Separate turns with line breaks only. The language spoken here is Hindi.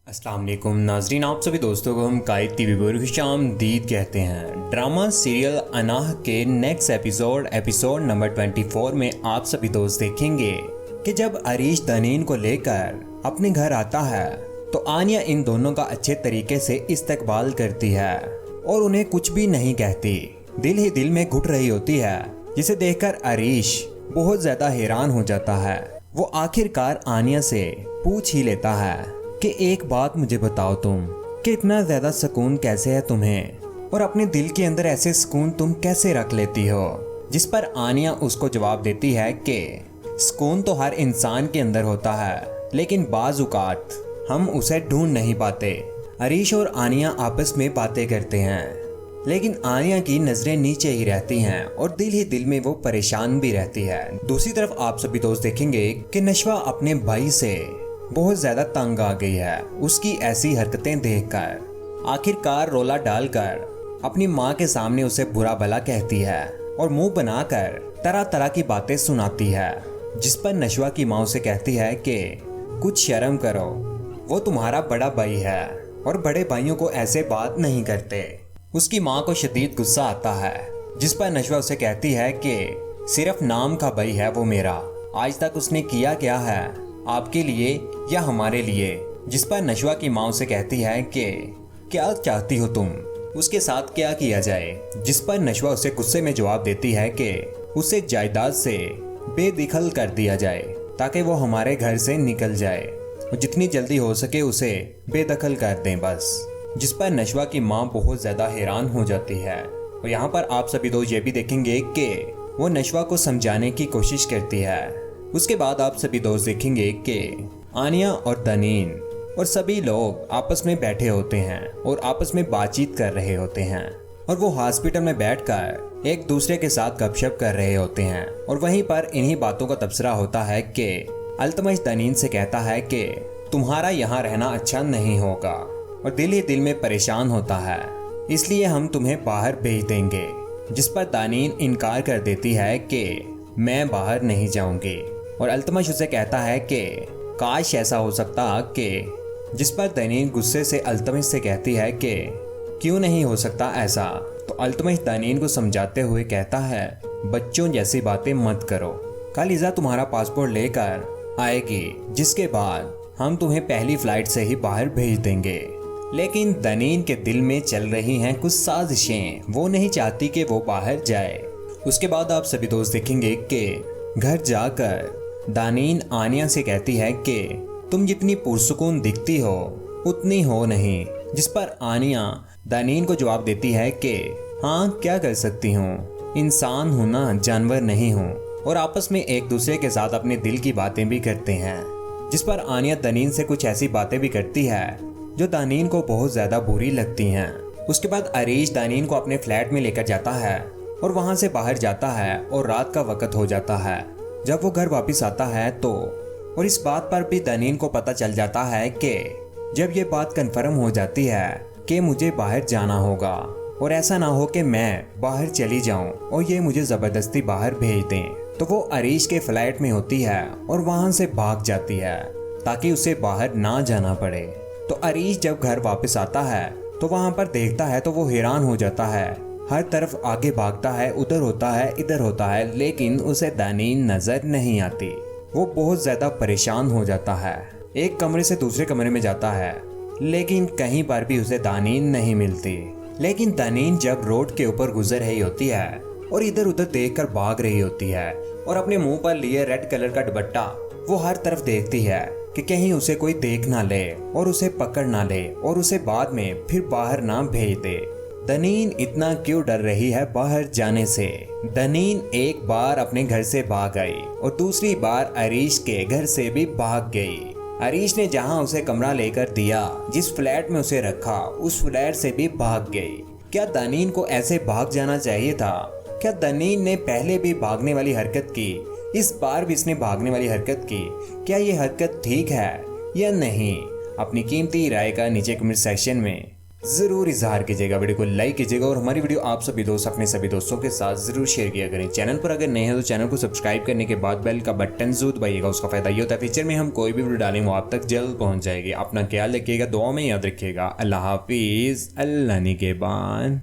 अस्सलाम वालेकुम नाजरीन, आप सभी दोस्तों को हम कायद टीवी पर खुशामदीद कहते हैं। ड्रामा सीरियल अनाह के नेक्स्ट एपिसोड नंबर 24 में आप सभी दोस्त देखेंगे कि जब अरीश दनीन को लेकर अपने घर आता है तो आनिया इन दोनों का अच्छे तरीके से इस्तकबाल करती है और उन्हें कुछ भी नहीं कहती, दिल ही दिल में घुट रही होती है, जिसे देखकर अरीश बहुत ज्यादा हैरान हो जाता है। वो आखिरकार आनिया से पूछ ही लेता है कि एक बात मुझे बताओ तुम कि इतना ज्यादा सुकून कैसे है तुम्हें और अपने दिल के अंदर ऐसे सुकून तुम कैसे रख लेती हो। जिस पर आनिया उसको जवाब देती है कि सुकून तो हर इंसान के अंदर होता है, लेकिन बाज औक़ात हम उसे ढूंढ नहीं पाते। अरीश और आनिया आपस में बातें करते हैं, लेकिन आनिया की नजरें नीचे ही रहती हैं और दिल ही दिल में वो परेशान भी रहती है। दूसरी तरफ आप सभी दोस्त देखेंगे कि नशवा अपने भाई से बहुत ज्यादा तंग आ गई है उसकी ऐसी हरकतें देखकर। आखिरकार रोला डालकर अपनी माँ के सामने उसे बुरा भला कहती है और मुंह बनाकर तरह तरह की बातें सुनाती है, जिस पर नशवा की माँ उसे कहती है कि कुछ शर्म करो, वो तुम्हारा बड़ा भाई है और बड़े भाइयों को ऐसे बात नहीं करते। उसकी माँ को शदीद गुस्सा आता है, जिस पर नशवा उसे कहती है कि सिर्फ नाम का भाई है वो मेरा, आज तक उसने किया क्या है आपके लिए या हमारे लिए। जिस पर नशवा की माँ उसे कहती है कि क्या चाहती हो तुम, उसके साथ क्या किया जाए। जिस पर नशवा उसे गुस्से में जवाब देती है कि उसे जायदाद से बेदखल कर दिया जाए ताकि वो हमारे घर से निकल जाए और जितनी जल्दी हो सके उसे बेदखल कर दें बस। जिस पर नशवा की माँ बहुत ज्यादा हैरान हो जाती है और यहाँ पर आप सभी दोस्त ये भी देखेंगे कि वो नशवा को समझाने की कोशिश करती है। उसके बाद आप सभी दोस्त देखेंगे कि आनिया और दनीन और सभी लोग आपस में बैठे होते हैं और आपस में बातचीत कर रहे होते हैं और वो हॉस्पिटल में बैठकर एक दूसरे के साथ गपशप कर रहे होते हैं। और वहीं पर इन्हीं बातों का तबसरा होता है कि अल्तमश दनीन से कहता है कि तुम्हारा यहाँ रहना अच्छा नहीं होगा और दिल ही दिल में परेशान होता है, इसलिए हम तुम्हें बाहर भेज देंगे। जिस पर दनीन इनकार कर देती है कि मैं बाहर नहीं जाऊंगी और अल्तमश उसे कहता है कि काश ऐसा हो सकता कि। जिस पर दनीन गुस्से से अल्तमश से कहती है कि क्यों नहीं हो सकता ऐसा। तो अल्तमश दनीन को समझाते हुए कहता है बच्चों जैसी बातें मत करो, कल इज़ा तुम्हारा पासपोर्ट लेकर आएगी, जिसके बाद हम तुम्हें पहली फ्लाइट से ही बाहर भेज देंगे। लेकिन दनीन के दिल में चल रही हैं कुछ साजिशें, वो नहीं चाहती कि वो बाहर जाए। उसके बाद आप सभी दोस्त देखेंगे कि घर जाकर दनीन आनिया से कहती है कि तुम जितनी पुरसुकून दिखती हो उतनी हो नहीं। जिस पर आनिया दनीन को जवाब देती है कि हाँ क्या कर सकती हूँ, इंसान हूँ ना, जानवर नहीं हूँ। और आपस में एक दूसरे के साथ अपने दिल की बातें भी करते हैं। जिस पर आनिया दनीन से कुछ ऐसी बातें भी करती है जो दनीन को बहुत ज्यादा बुरी लगती हैं। उसके बाद अरीश दनीन को अपने फ्लैट में लेकर जाता है और वहां से बाहर जाता है और रात का वक्त हो जाता है। जब वो घर वापस आता है तो और इस बात पर भी दनीन को पता चल जाता है कि जब ये बात कंफर्म हो जाती है कि मुझे बाहर जाना होगा और ऐसा ना हो कि मैं बाहर चली जाऊं और ये मुझे ज़बरदस्ती बाहर भेज दें, तो वो अरीश के फ्लैट में होती है और वहां से भाग जाती है ताकि उसे बाहर ना जाना पड़े। तो अरीश जब घर वापस आता है तो वहां पर देखता है तो वो हैरान हो जाता है, हर तरफ आगे भागता है, उधर होता है इधर होता है, लेकिन उसे दनीन नजर नहीं आती। वो बहुत ज्यादा परेशान हो जाता है, एक कमरे से दूसरे कमरे में जाता है, लेकिन कहीं पर भी उसे दनीन नहीं मिलती। लेकिन दनीन जब रोड के ऊपर गुजर रही होती है और इधर उधर देखकर भाग रही होती है और अपने मुंह पर लिए रेड कलर का दुपट्टा वो हर तरफ देखती है कि कहीं उसे कोई देख ना ले और उसे पकड़ ना ले और उसे बाद में फिर बाहर ना भेज दे। दनीन इतना क्यों डर रही है बाहर जाने से। दनीन एक बार अपने घर से भाग गई और दूसरी बार अरीश के घर से भी भाग गई। अरीश ने जहां उसे कमरा लेकर दिया, जिस फ्लैट में उसे रखा, उस फ्लैट से भी भाग गई। क्या दनीन को ऐसे भाग जाना चाहिए था? क्या दनीन ने पहले भी भागने वाली हरकत की, इस बार भी इसने भागने वाली हरकत की? क्या ये हरकत ठीक है या नहीं? अपनी कीमती राय का नीचे कमेंट सेक्शन में जरूर इजहार कीजिएगा, वीडियो को लाइक कीजिएगा और हमारी वीडियो आप सभी दोस्त अपने सभी दोस्तों के साथ जरूर शेयर किया करें। चैनल पर अगर नए हैं तो चैनल को सब्सक्राइब करने के बाद बेल का बटन जरूर दबाइएगा। उसका फायदा ये होता है फ्यूचर में हम कोई भी वीडियो डालें वो आप तक जल्द पहुंच जाएगी। अपना ख्याल रखिएगा, दुआ में याद रखिएगा। अल्लाह हाफिज, अल्लाह निगहबान।